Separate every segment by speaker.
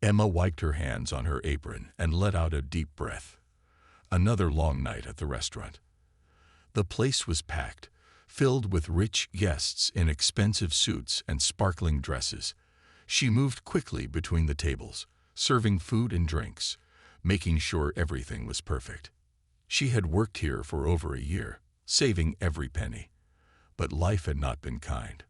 Speaker 1: Emma wiped her hands on her apron and let out a deep breath. Another long night at the restaurant. The place was packed, filled with rich guests in expensive suits and sparkling dresses. She moved quickly between the tables, serving food and drinks, making sure everything was perfect. She had worked here for over a year, saving every penny. But life had not been kind.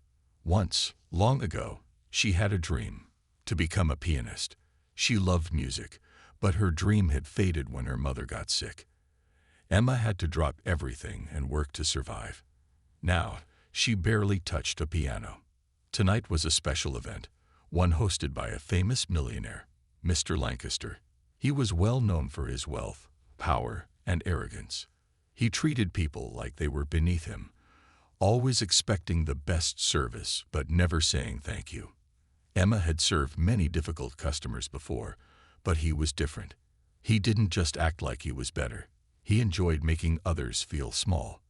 Speaker 1: Once, long ago, she had a dream, to become a pianist. She loved music, but her dream had faded when her mother got sick. Emma had to drop everything and work to survive. Now, she barely touched a piano. Tonight was a special event, one hosted by a famous millionaire, Mr. Lancaster. He was well known for his wealth, power, and arrogance. He treated people like they were beneath him, always expecting the best service but never saying thank you. Emma had served many difficult customers before, but he was different. He didn't just act like he was better. He enjoyed making others feel small.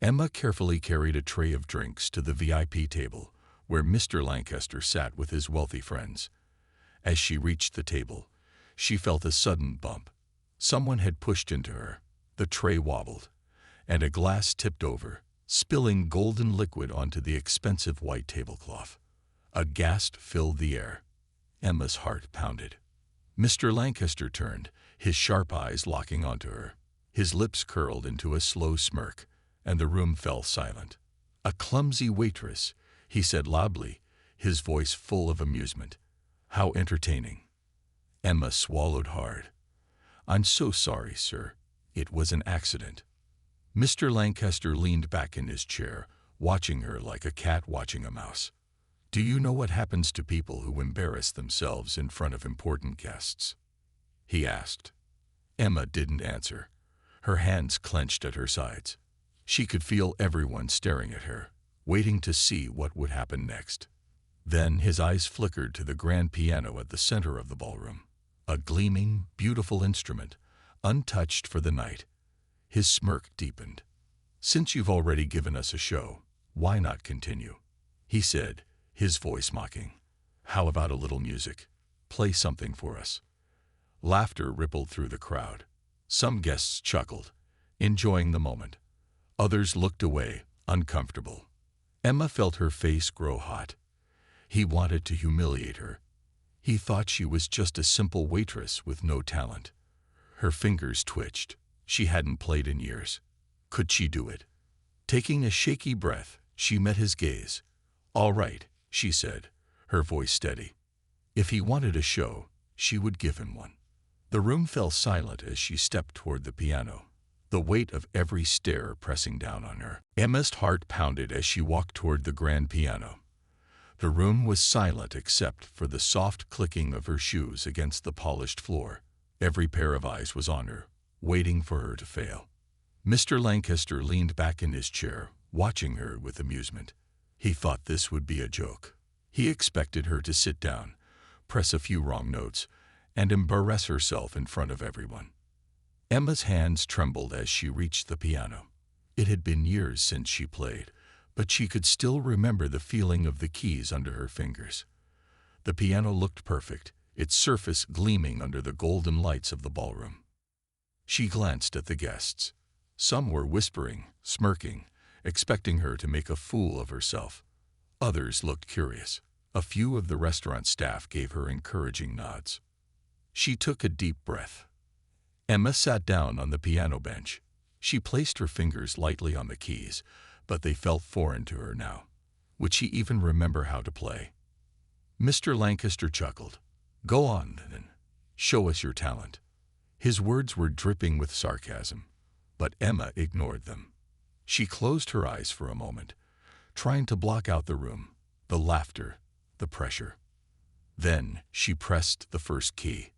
Speaker 1: Emma carefully carried a tray of drinks to the VIP table, where Mr. Lancaster sat with his wealthy friends. As she reached the table, she felt a sudden bump. Someone had pushed into her. The tray wobbled, and a glass tipped over, spilling golden liquid onto the expensive white tablecloth. A gasp filled the air. Emma's heart pounded. Mr. Lancaster turned, his sharp eyes locking onto her. His lips curled into a slow smirk, and the room fell silent. "A clumsy waitress," he said loudly, his voice full of amusement. "How entertaining." Emma swallowed hard. "I'm so sorry, sir. It was an accident." Mr. Lancaster leaned back in his chair, watching her like a cat watching a mouse. "Do you know what happens to people who embarrass themselves in front of important guests?" he asked. Emma didn't answer. Her hands clenched at her sides. She could feel everyone staring at her, waiting to see what would happen next. Then his eyes flickered to the grand piano at the center of the ballroom. A gleaming, beautiful instrument, untouched for the night. His smirk deepened. "Since you've already given us a show, why not continue?" he said, his voice mocking. "How about a little music? Play something for us." Laughter rippled through the crowd. Some guests chuckled, enjoying the moment. Others looked away, uncomfortable. Emma felt her face grow hot. He wanted to humiliate her. He thought she was just a simple waitress with no talent. Her fingers twitched. She hadn't played in years. Could she do it? Taking a shaky breath, she met his gaze. "All right," she said, her voice steady. If he wanted a show, she would give him one. The room fell silent as she stepped toward the piano, the weight of every stare pressing down on her. Emma's heart pounded as she walked toward the grand piano. The room was silent except for the soft clicking of her shoes against the polished floor. Every pair of eyes was on her, waiting for her to fail. Mr. Lancaster leaned back in his chair, watching her with amusement. He thought this would be a joke. He expected her to sit down, press a few wrong notes, and embarrass herself in front of everyone. Emma's hands trembled as she reached the piano. It had been years since she played, but she could still remember the feeling of the keys under her fingers. The piano looked perfect, its surface gleaming under the golden lights of the ballroom. She glanced at the guests. Some were whispering, smirking, expecting her to make a fool of herself. Others looked curious. A few of the restaurant staff gave her encouraging nods. She took a deep breath. Emma sat down on the piano bench. She placed her fingers lightly on the keys, but they felt foreign to her now. Would she even remember how to play? Mr. Lancaster chuckled. "Go on, then. Show us your talent." His words were dripping with sarcasm, but Emma ignored them. She closed her eyes for a moment, trying to block out the room, the laughter, the pressure. Then she pressed the first key.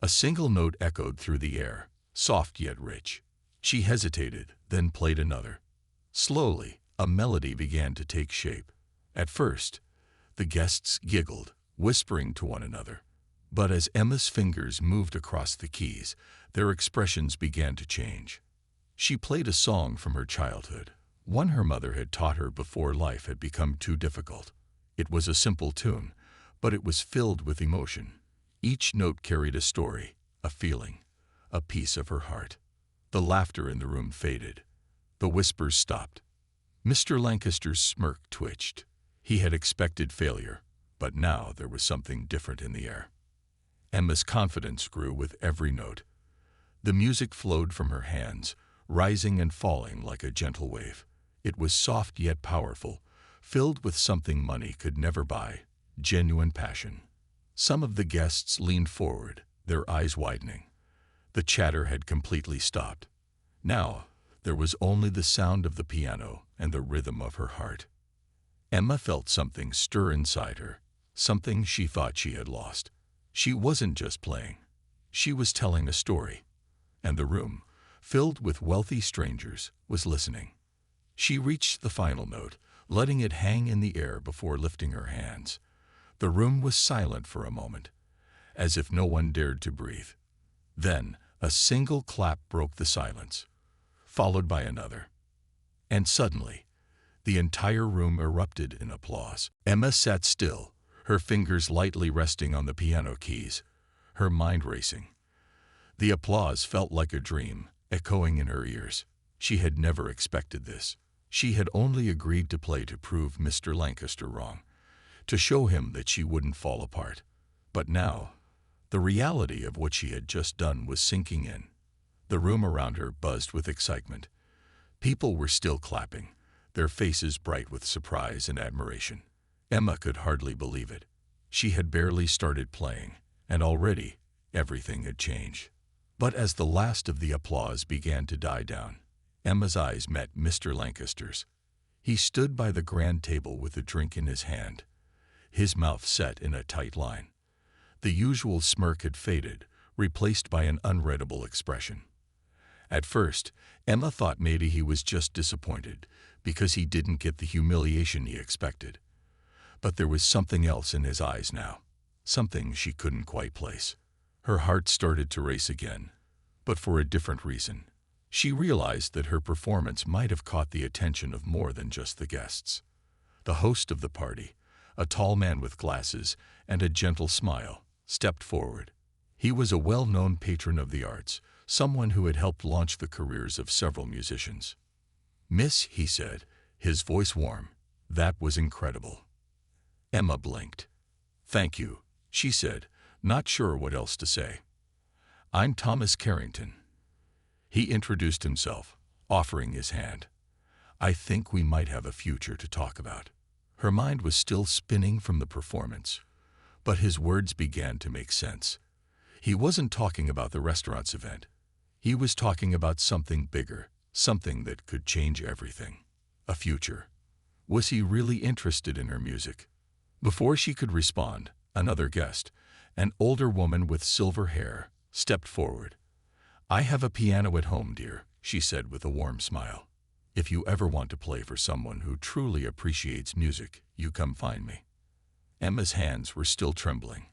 Speaker 1: A single note echoed through the air, soft yet rich. She hesitated, then played another. Slowly, a melody began to take shape. At first, the guests giggled, whispering to one another. But as Emma's fingers moved across the keys, their expressions began to change. She played a song from her childhood, one her mother had taught her before life had become too difficult. It was a simple tune, but it was filled with emotion. Each note carried a story, a feeling, a piece of her heart. The laughter in the room faded. The whispers stopped. Mr. Lancaster's smirk twitched. He had expected failure, but now there was something different in the air. Emma's confidence grew with every note. The music flowed from her hands, rising and falling like a gentle wave. It was soft yet powerful, filled with something money could never buy, genuine passion. Some of the guests leaned forward, their eyes widening. The chatter had completely stopped. Now, there was only the sound of the piano and the rhythm of her heart. Emma felt something stir inside her, something she thought she had lost. She wasn't just playing. She was telling a story. And the room, filled with wealthy strangers, was listening. She reached the final note, letting it hang in the air before lifting her hands. The room was silent for a moment, as if no one dared to breathe. Then, a single clap broke the silence, followed by another. And suddenly, the entire room erupted in applause. Emma sat still, her fingers lightly resting on the piano keys, her mind racing. The applause felt like a dream, echoing in her ears. She had never expected this. She had only agreed to play to prove Mr. Lancaster wrong, to show him that she wouldn't fall apart. But now, the reality of what she had just done was sinking in. The room around her buzzed with excitement. People were still clapping, their faces bright with surprise and admiration. Emma could hardly believe it. She had barely started playing, and already everything had changed. But as the last of the applause began to die down, Emma's eyes met Mr. Lancaster's. He stood by the grand table with a drink in his hand, his mouth set in a tight line. The usual smirk had faded, replaced by an unreadable expression. At first, Emma thought maybe he was just disappointed because he didn't get the humiliation he expected. But there was something else in his eyes now, something she couldn't quite place. Her heart started to race again, but for a different reason. She realized that her performance might have caught the attention of more than just the guests. The host of the party, a tall man with glasses and a gentle smile, stepped forward. He was a well-known patron of the arts, someone who had helped launch the careers of several musicians. "Miss," he said, his voice warm, "that was incredible." Emma blinked. "Thank you," she said, not sure what else to say. "I'm Thomas Carrington." He introduced himself, offering his hand. "I think we might have a future to talk about." Her mind was still spinning from the performance, but his words began to make sense. He wasn't talking about the restaurant's event. He was talking about something bigger, something that could change everything. A future. Was he really interested in her music? Before she could respond, another guest, an older woman with silver hair, stepped forward. "I have a piano at home, dear," she said with a warm smile. "If you ever want to play for someone who truly appreciates music, you come find me." Emma's hands were still trembling,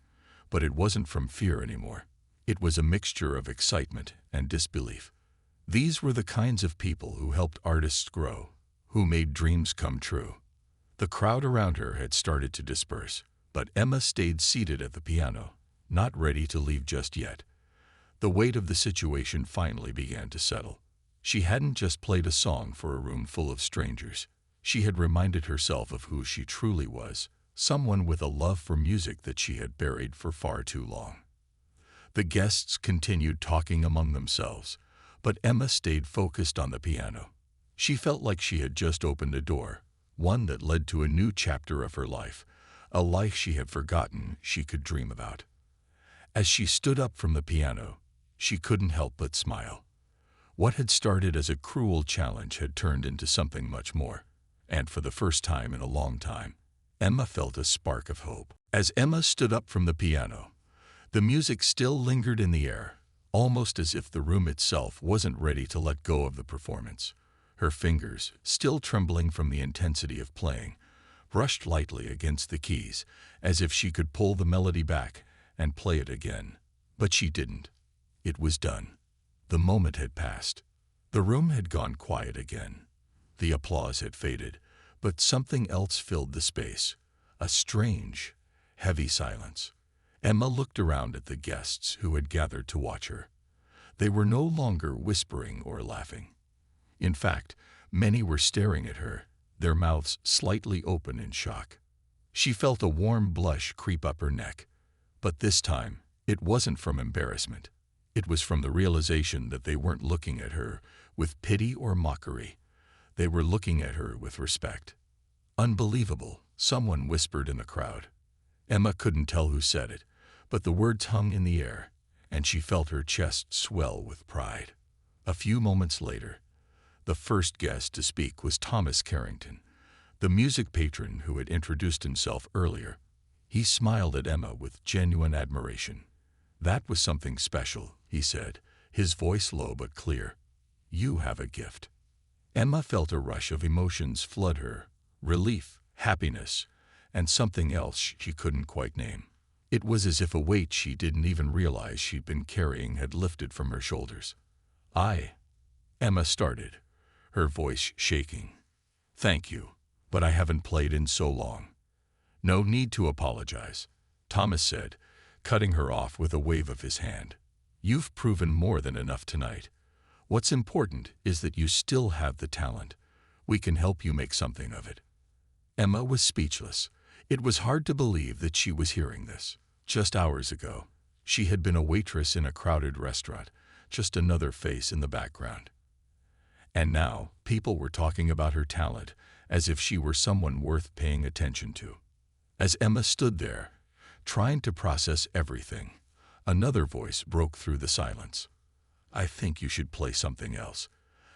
Speaker 1: but it wasn't from fear anymore. It was a mixture of excitement and disbelief. These were the kinds of people who helped artists grow, who made dreams come true. The crowd around her had started to disperse, but Emma stayed seated at the piano, not ready to leave just yet. The weight of the situation finally began to settle. She hadn't just played a song for a room full of strangers. She had reminded herself of who she truly was, someone with a love for music that she had buried for far too long. The guests continued talking among themselves, but Emma stayed focused on the piano. She felt like she had just opened a door, one that led to a new chapter of her life, a life she had forgotten she could dream about. As she stood up from the piano, she couldn't help but smile. What had started as a cruel challenge had turned into something much more, and for the first time in a long time, Emma felt a spark of hope. As Emma stood up from the piano, the music still lingered in the air, almost as if the room itself wasn't ready to let go of the performance. Her fingers, still trembling from the intensity of playing, brushed lightly against the keys, as if she could pull the melody back and play it again. But she didn't. It was done. The moment had passed. The room had gone quiet again. The applause had faded, but something else filled the space. A strange, heavy silence. Emma looked around at the guests who had gathered to watch her. They were no longer whispering or laughing. In fact, many were staring at her, their mouths slightly open in shock. She felt a warm blush creep up her neck, but this time it wasn't from embarrassment. It was from the realization that they weren't looking at her with pity or mockery. They were looking at her with respect. "Unbelievable," someone whispered in the crowd. Emma couldn't tell who said it, but the words hung in the air, and she felt her chest swell with pride. A few moments later, the first guest to speak was Thomas Carrington, the music patron who had introduced himself earlier. He smiled at Emma with genuine admiration. "That was something special," he said, his voice low but clear. "You have a gift." Emma felt a rush of emotions flood her: relief, happiness, and something else she couldn't quite name. It was as if a weight she didn't even realize she'd been carrying had lifted from her shoulders. Emma started, her voice shaking. "Thank you, but I haven't played in so long." "No need to apologize," Thomas said, cutting her off with a wave of his hand. "You've proven more than enough tonight. What's important is that you still have the talent. We can help you make something of it." Emma was speechless. It was hard to believe that she was hearing this. Just hours ago, she had been a waitress in a crowded restaurant, just another face in the background. And now, people were talking about her talent, as if she were someone worth paying attention to. As Emma stood there, trying to process everything, another voice broke through the silence. "I think you should play something else,"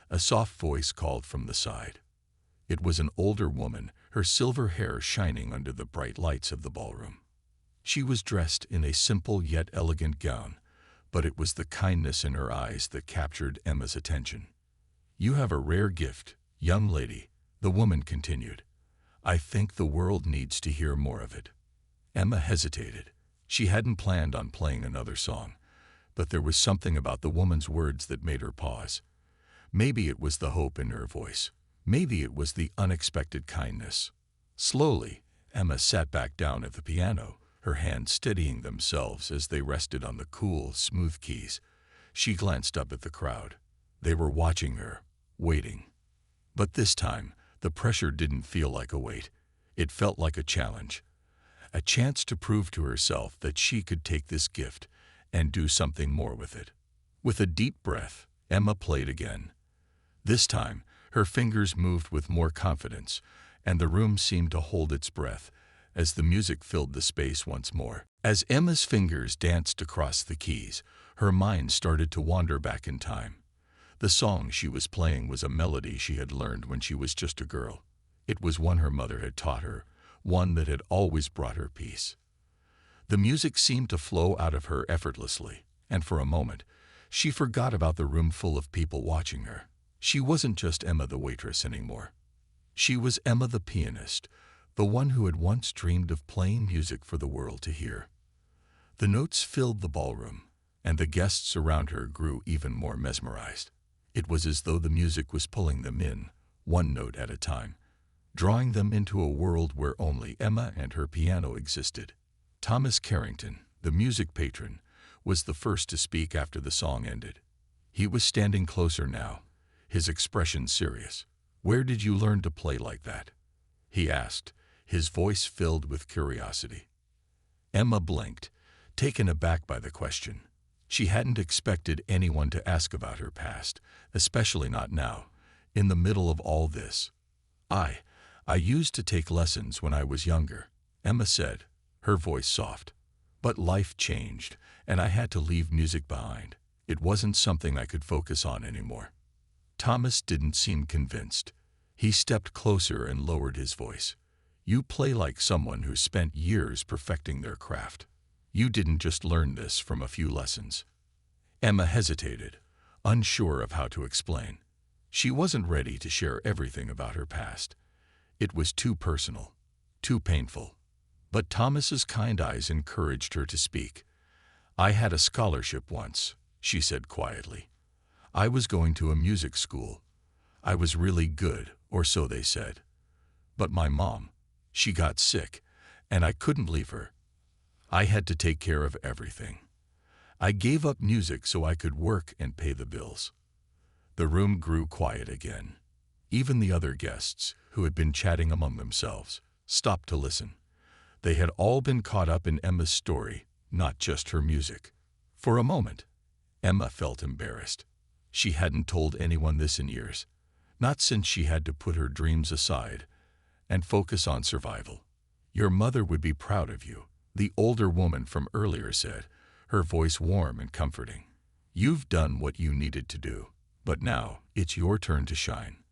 Speaker 1: a soft voice called from the side. It was an older woman, her silver hair shining under the bright lights of the ballroom. She was dressed in a simple yet elegant gown, but it was the kindness in her eyes that captured Emma's attention. "You have a rare gift, young lady," the woman continued. "I think the world needs to hear more of it." Emma hesitated. She hadn't planned on playing another song, but there was something about the woman's words that made her pause. Maybe it was the hope in her voice. Maybe it was the unexpected kindness. Slowly, Emma sat back down at the piano, her hands steadying themselves as they rested on the cool, smooth keys. She glanced up at the crowd. They were watching her, waiting. But this time, the pressure didn't feel like a weight. It felt like a challenge. A chance to prove to herself that she could take this gift and do something more with it. With a deep breath, Emma played again. This time, her fingers moved with more confidence, and the room seemed to hold its breath as the music filled the space once more. As Emma's fingers danced across the keys, her mind started to wander back in time. The song she was playing was a melody she had learned when she was just a girl. It was one her mother had taught her, one that had always brought her peace. The music seemed to flow out of her effortlessly, and for a moment, she forgot about the room full of people watching her. She wasn't just Emma the waitress anymore. She was Emma the pianist, the one who had once dreamed of playing music for the world to hear. The notes filled the ballroom, and the guests around her grew even more mesmerized. It was as though the music was pulling them in, one note at a time, drawing them into a world where only Emma and her piano existed. Thomas Carrington, the music patron, was the first to speak after the song ended. He was standing closer now, his expression serious. "Where did you learn to play like that?" he asked, his voice filled with curiosity. Emma blinked, taken aback by the question. She hadn't expected anyone to ask about her past, especially not now, in the middle of all this. I used to take lessons when I was younger," Emma said, her voice soft. "But life changed, and I had to leave music behind. It wasn't something I could focus on anymore." Thomas didn't seem convinced. He stepped closer and lowered his voice. "You play like someone who spent years perfecting their craft. You didn't just learn this from a few lessons." Emma hesitated, unsure of how to explain. She wasn't ready to share everything about her past. It was too personal, too painful. But Thomas's kind eyes encouraged her to speak. "I had a scholarship once," she said quietly. "I was going to a music school. I was really good, or so they said. But my mom, she got sick, and I couldn't leave her. I had to take care of everything. I gave up music so I could work and pay the bills. The room grew quiet again. Even the other guests, who had been chatting among themselves, stopped to listen. They had all been caught up in Emma's story, not just her music. For a moment, Emma felt embarrassed. She hadn't told anyone this in years, not since she had to put her dreams aside and focus on survival. "Your mother would be proud of you," the older woman from earlier said, her voice warm and comforting. "You've done what you needed to do, but now it's your turn to shine."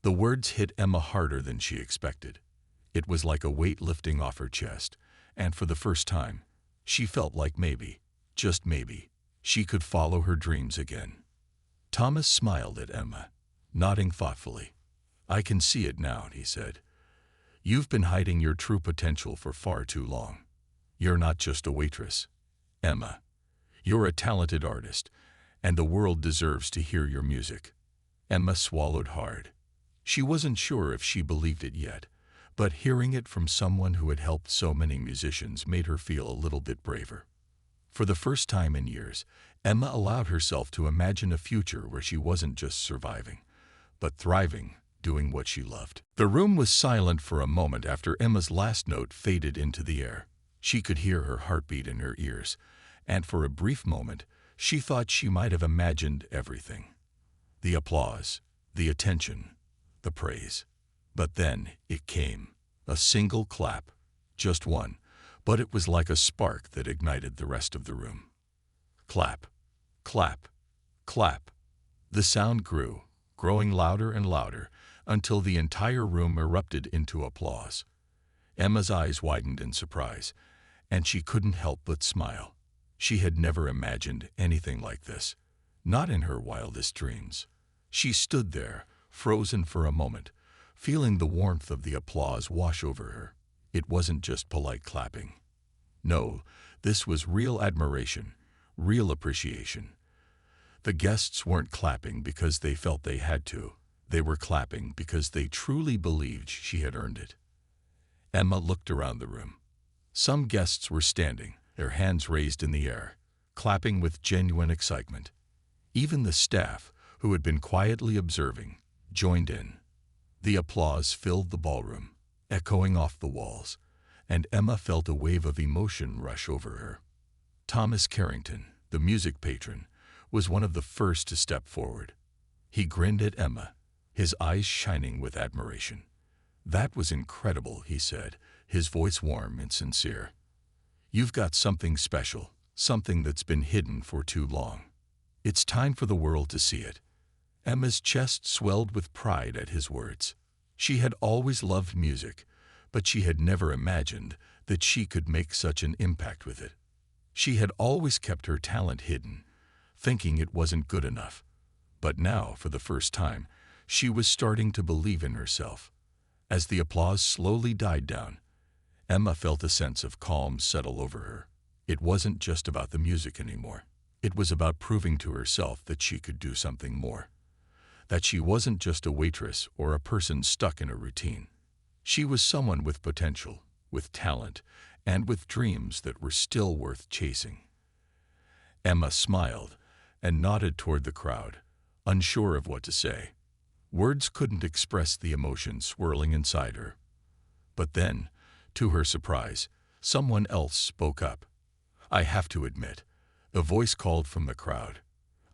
Speaker 1: The words hit Emma harder than she expected. It was like a weight lifting off her chest, and for the first time, she felt like maybe, just maybe, she could follow her dreams again. Thomas smiled at Emma, nodding thoughtfully. "I can see it now," he said. "You've been hiding your true potential for far too long. You're not just a waitress, Emma. You're a talented artist, and the world deserves to hear your music." Emma swallowed hard. She wasn't sure if she believed it yet, but hearing it from someone who had helped so many musicians made her feel a little bit braver. For the first time in years, Emma allowed herself to imagine a future where she wasn't just surviving, but thriving, doing what she loved. The room was silent for a moment after Emma's last note faded into the air. She could hear her heartbeat in her ears, and for a brief moment, she thought she might have imagined everything. The applause, the attention, the praise. But then it came. A single clap. Just one. But it was like a spark that ignited the rest of the room. Clap. Clap. Clap. The sound grew, growing louder and louder, until the entire room erupted into applause. Emma's eyes widened in surprise, and she couldn't help but smile. She had never imagined anything like this, not in her wildest dreams. She stood there, frozen for a moment, feeling the warmth of the applause wash over her. It wasn't just polite clapping. No, this was real admiration, real appreciation. The guests weren't clapping because they felt they had to. They were clapping because they truly believed she had earned it. Emma looked around the room. Some guests were standing, their hands raised in the air, clapping with genuine excitement. Even the staff, who had been quietly observing, joined in. The applause filled the ballroom, echoing off the walls, and Emma felt a wave of emotion rush over her. Thomas Carrington, the music patron, was one of the first to step forward. He grinned at Emma, his eyes shining with admiration. "That was incredible," he said, his voice warm and sincere. "You've got something special, something that's been hidden for too long. It's time for the world to see it." Emma's chest swelled with pride at his words. She had always loved music, but she had never imagined that she could make such an impact with it. She had always kept her talent hidden, thinking it wasn't good enough. But now, for the first time, she was starting to believe in herself. As the applause slowly died down, Emma felt a sense of calm settle over her. It wasn't just about the music anymore. It was about proving to herself that she could do something more. That she wasn't just a waitress or a person stuck in a routine. She was someone with potential, with talent, and with dreams that were still worth chasing. Emma smiled and nodded toward the crowd, unsure of what to say. Words couldn't express the emotion swirling inside her. But then, to her surprise, someone else spoke up. "I have to admit," a voice called from the crowd.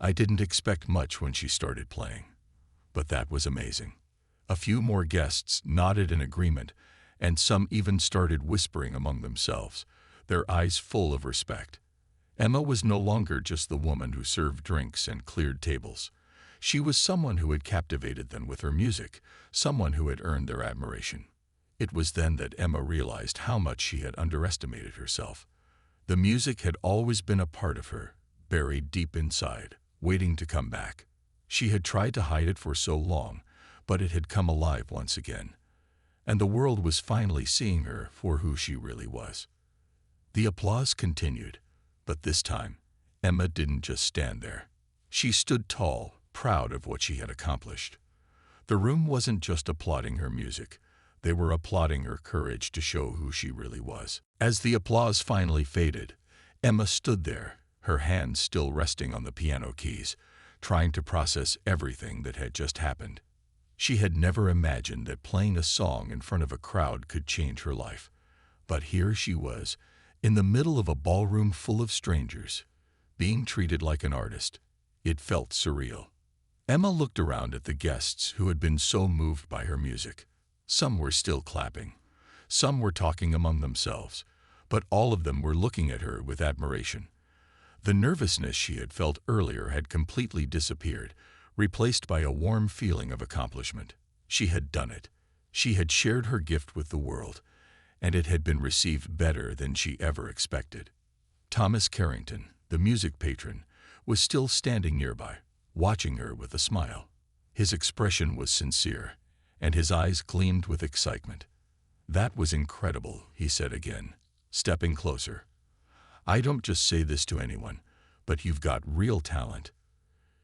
Speaker 1: "I didn't expect much when she started playing. But that was amazing." A few more guests nodded in agreement, and some even started whispering among themselves, their eyes full of respect. Emma was no longer just the woman who served drinks and cleared tables. She was someone who had captivated them with her music, someone who had earned their admiration. It was then that Emma realized how much she had underestimated herself. The music had always been a part of her, buried deep inside, waiting to come back. She had tried to hide it for so long, but it had come alive once again, and the world was finally seeing her for who she really was. The applause continued, but this time, Emma didn't just stand there. She stood tall, proud of what she had accomplished. The room wasn't just applauding her music. They were applauding her courage to show who she really was. As the applause finally faded, Emma stood there, her hands still resting on the piano keys, trying to process everything that had just happened. She had never imagined that playing a song in front of a crowd could change her life. But here she was, in the middle of a ballroom full of strangers, being treated like an artist. It felt surreal. Emma looked around at the guests who had been so moved by her music. Some were still clapping. Some were talking among themselves, but all of them were looking at her with admiration. The nervousness she had felt earlier had completely disappeared, replaced by a warm feeling of accomplishment. She had done it. She had shared her gift with the world, and it had been received better than she ever expected. Thomas Carrington, the music patron, was still standing nearby, watching her with a smile. His expression was sincere, and his eyes gleamed with excitement. "That was incredible," he said again, stepping closer. "I don't just say this to anyone, but you've got real talent.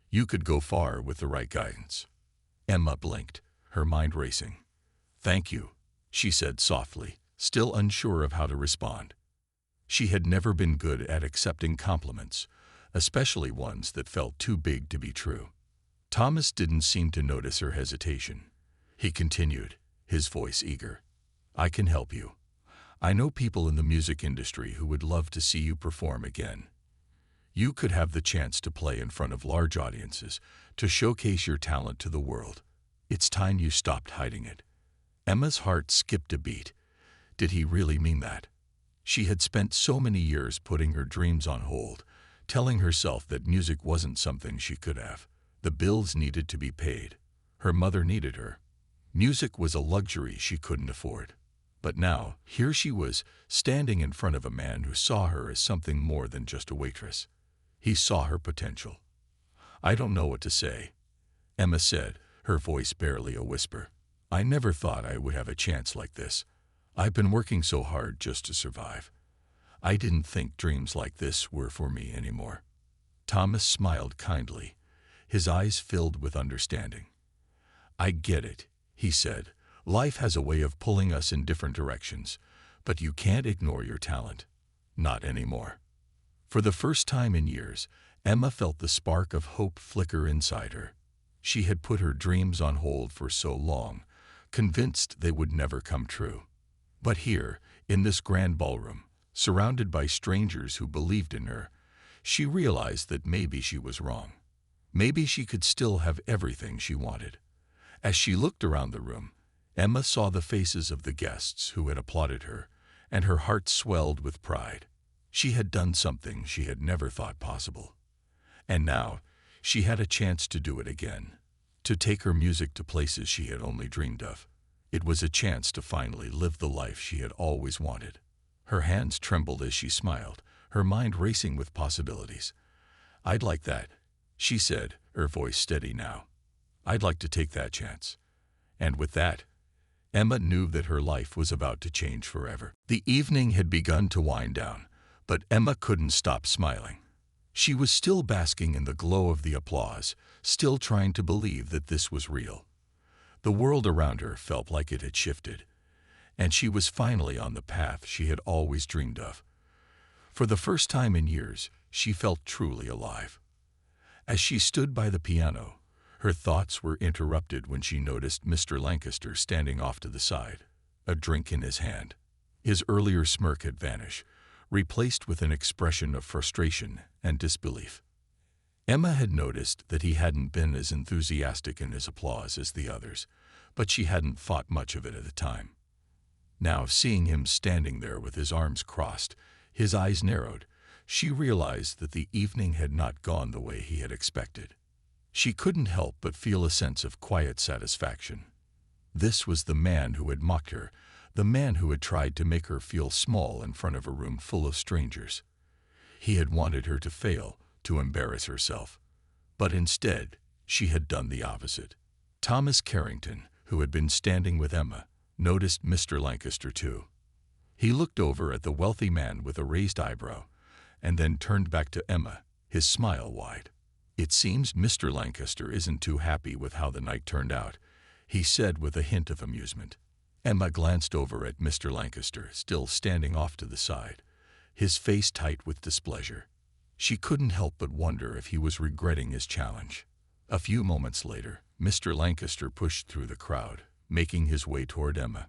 Speaker 1: You could go far with the right guidance." Emma blinked, her mind racing. "Thank you," she said softly, still unsure of how to respond. She had never been good at accepting compliments, especially ones that felt too big to be true. Thomas didn't seem to notice her hesitation. He continued, his voice eager. "I can help you. I know people in the music industry who would love to see you perform again. You could have the chance to play in front of large audiences, to showcase your talent to the world. It's time you stopped hiding it." Emma's heart skipped a beat. Did he really mean that? She had spent so many years putting her dreams on hold, telling herself that music wasn't something she could have. The bills needed to be paid. Her mother needed her. Music was a luxury she couldn't afford. But now, here she was, standing in front of a man who saw her as something more than just a waitress. He saw her potential. "I don't know what to say," Emma said, her voice barely a whisper. "I never thought I would have a chance like this. I've been working so hard just to survive. I didn't think dreams like this were for me anymore." Thomas smiled kindly, his eyes filled with understanding. "I get it," he said. "Life has a way of pulling us in different directions, but you can't ignore your talent. Not anymore." For the first time in years, Emma felt the spark of hope flicker inside her. She had put her dreams on hold for so long, convinced they would never come true. But here, in this grand ballroom, surrounded by strangers who believed in her, she realized that maybe she was wrong. Maybe she could still have everything she wanted. As she looked around the room, Emma saw the faces of the guests who had applauded her, and her heart swelled with pride. She had done something she had never thought possible. And now, she had a chance to do it again, to take her music to places she had only dreamed of. It was a chance to finally live the life she had always wanted. Her hands trembled as she smiled, her mind racing with possibilities. "I'd like that," she said, her voice steady now. "I'd like to take that chance." And with that, Emma knew that her life was about to change forever. The evening had begun to wind down, but Emma couldn't stop smiling. She was still basking in the glow of the applause, still trying to believe that this was real. The world around her felt like it had shifted, and she was finally on the path she had always dreamed of. For the first time in years, she felt truly alive. As she stood by the piano, her thoughts were interrupted when she noticed Mr. Lancaster standing off to the side, a drink in his hand. His earlier smirk had vanished, replaced with an expression of frustration and disbelief. Emma had noticed that he hadn't been as enthusiastic in his applause as the others, but she hadn't thought much of it at the time. Now, seeing him standing there with his arms crossed, his eyes narrowed, she realized that the evening had not gone the way he had expected. She couldn't help but feel a sense of quiet satisfaction. This was the man who had mocked her, the man who had tried to make her feel small in front of a room full of strangers. He had wanted her to fail, to embarrass herself. But instead, she had done the opposite. Thomas Carrington, who had been standing with Emma, noticed Mr. Lancaster too. He looked over at the wealthy man with a raised eyebrow, and then turned back to Emma, his smile wide. "It seems Mr. Lancaster isn't too happy with how the night turned out," he said with a hint of amusement. Emma glanced over at Mr. Lancaster, still standing off to the side, his face tight with displeasure. She couldn't help but wonder if he was regretting his challenge. A few moments later, Mr. Lancaster pushed through the crowd, making his way toward Emma.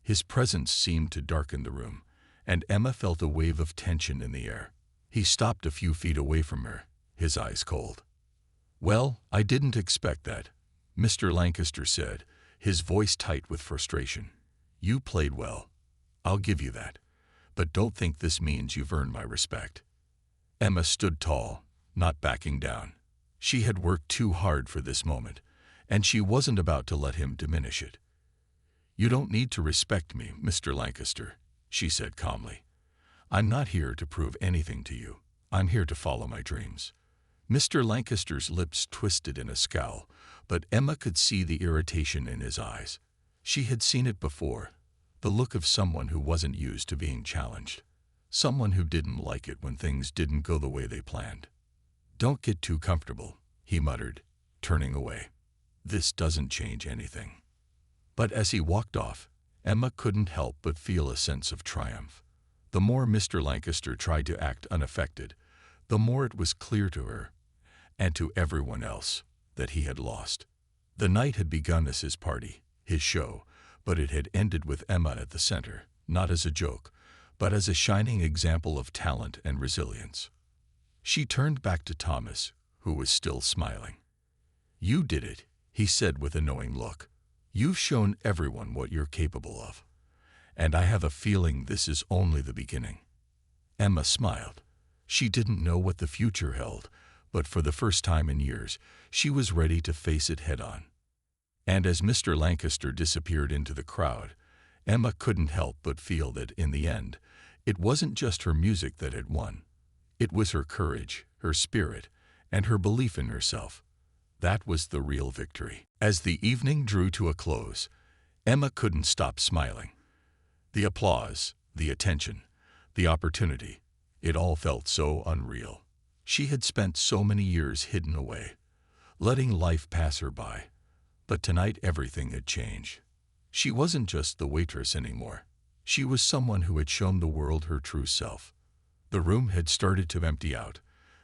Speaker 1: His presence seemed to darken the room, and Emma felt a wave of tension in the air. He stopped a few feet away from her, his eyes cold. "Well, I didn't expect that," Mr. Lancaster said, his voice tight with frustration. "You played well. I'll give you that. But don't think this means you've earned my respect." Emma stood tall, not backing down. She had worked too hard for this moment, and she wasn't about to let him diminish it. "You don't need to respect me, Mr. Lancaster," she said calmly. "I'm not here to prove anything to you. I'm here to follow my dreams." Mr. Lancaster's lips twisted in a scowl, but Emma could see the irritation in his eyes. She had seen it before, the look of someone who wasn't used to being challenged, someone who didn't like it when things didn't go the way they planned. "Don't get too comfortable," he muttered, turning away. "This doesn't change anything." But as he walked off, Emma couldn't help but feel a sense of triumph. The more Mr. Lancaster tried to act unaffected, the more it was clear to her, and to everyone else, that he had lost. The night had begun as his party, his show, but it had ended with Emma at the center, not as a joke, but as a shining example of talent and resilience. She turned back to Thomas, who was still smiling. "You did it," he said with a knowing look. "You've shown everyone what you're capable of. And I have a feeling this is only the beginning." Emma smiled. She didn't know what the future held, but for the first time in years, she was ready to face it head-on. And as Mr. Lancaster disappeared into the crowd, Emma couldn't help but feel that, in the end, it wasn't just her music that had won. It was her courage, her spirit, and her belief in herself. That was the real victory. As the evening drew to a close, Emma couldn't stop smiling. The applause, the attention, the opportunity, it all felt so unreal. She had spent so many years hidden away, letting life pass her by. But tonight everything had changed. She wasn't just the waitress anymore. She was someone who had shown the world her true self. The room had started to empty out,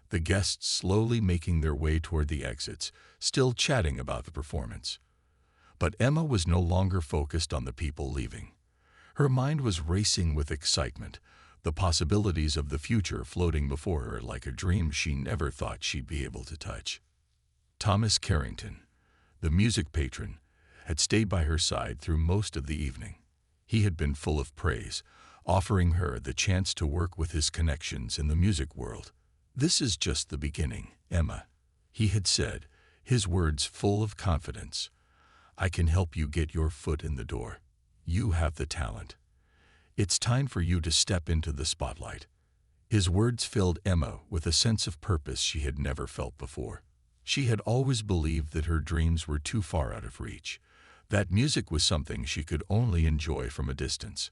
Speaker 1: the guests slowly making their way toward the exits, still chatting about the performance. But Emma was no longer focused on the people leaving. Her mind was racing with excitement, the possibilities of the future floating before her like a dream she never thought she'd be able to touch. Thomas Carrington, the music patron, had stayed by her side through most of the evening. He had been full of praise, offering her the chance to work with his connections in the music world. "This is just the beginning, Emma," he had said, his words full of confidence. "I can help you get your foot in the door. You have the talent. It's time for you to step into the spotlight." His words filled Emma with a sense of purpose she had never felt before. She had always believed that her dreams were too far out of reach, that music was something she could only enjoy from a distance.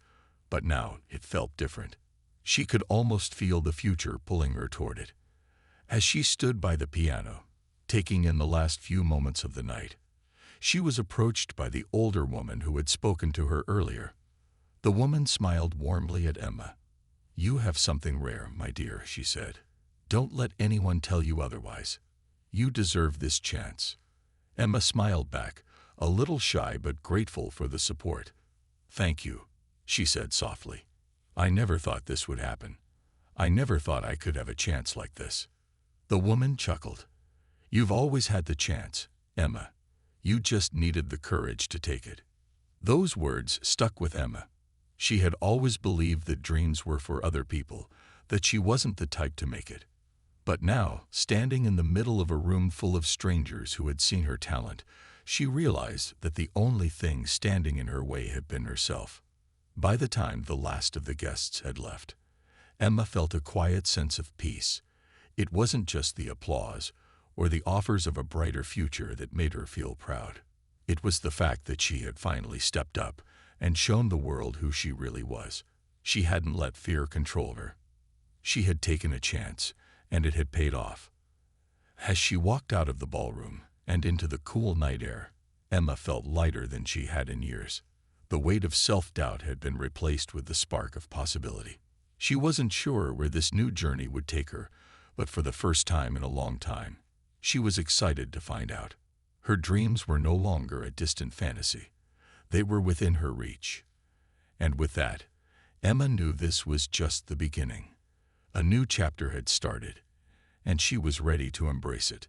Speaker 1: But now it felt different. She could almost feel the future pulling her toward it. As she stood by the piano, taking in the last few moments of the night, she was approached by the older woman who had spoken to her earlier. The woman smiled warmly at Emma. "You have something rare, my dear," she said. "Don't let anyone tell you otherwise. You deserve this chance." Emma smiled back, a little shy but grateful for the support. "Thank you," she said softly. "I never thought this would happen. I never thought I could have a chance like this." The woman chuckled. "You've always had the chance, Emma. You just needed the courage to take it." Those words stuck with Emma. She had always believed that dreams were for other people, that she wasn't the type to make it. But now, standing in the middle of a room full of strangers who had seen her talent, she realized that the only thing standing in her way had been herself. By the time the last of the guests had left, Emma felt a quiet sense of peace. It wasn't just the applause or the offers of a brighter future that made her feel proud. It was the fact that she had finally stepped up and shown the world who she really was. She hadn't let fear control her. She had taken a chance, and it had paid off. As she walked out of the ballroom and into the cool night air, Emma felt lighter than she had in years. The weight of self-doubt had been replaced with the spark of possibility. She wasn't sure where this new journey would take her, but for the first time in a long time, she was excited to find out. Her dreams were no longer a distant fantasy. They were within her reach. And with that, Emma knew this was just the beginning. A new chapter had started, and she was ready to embrace it.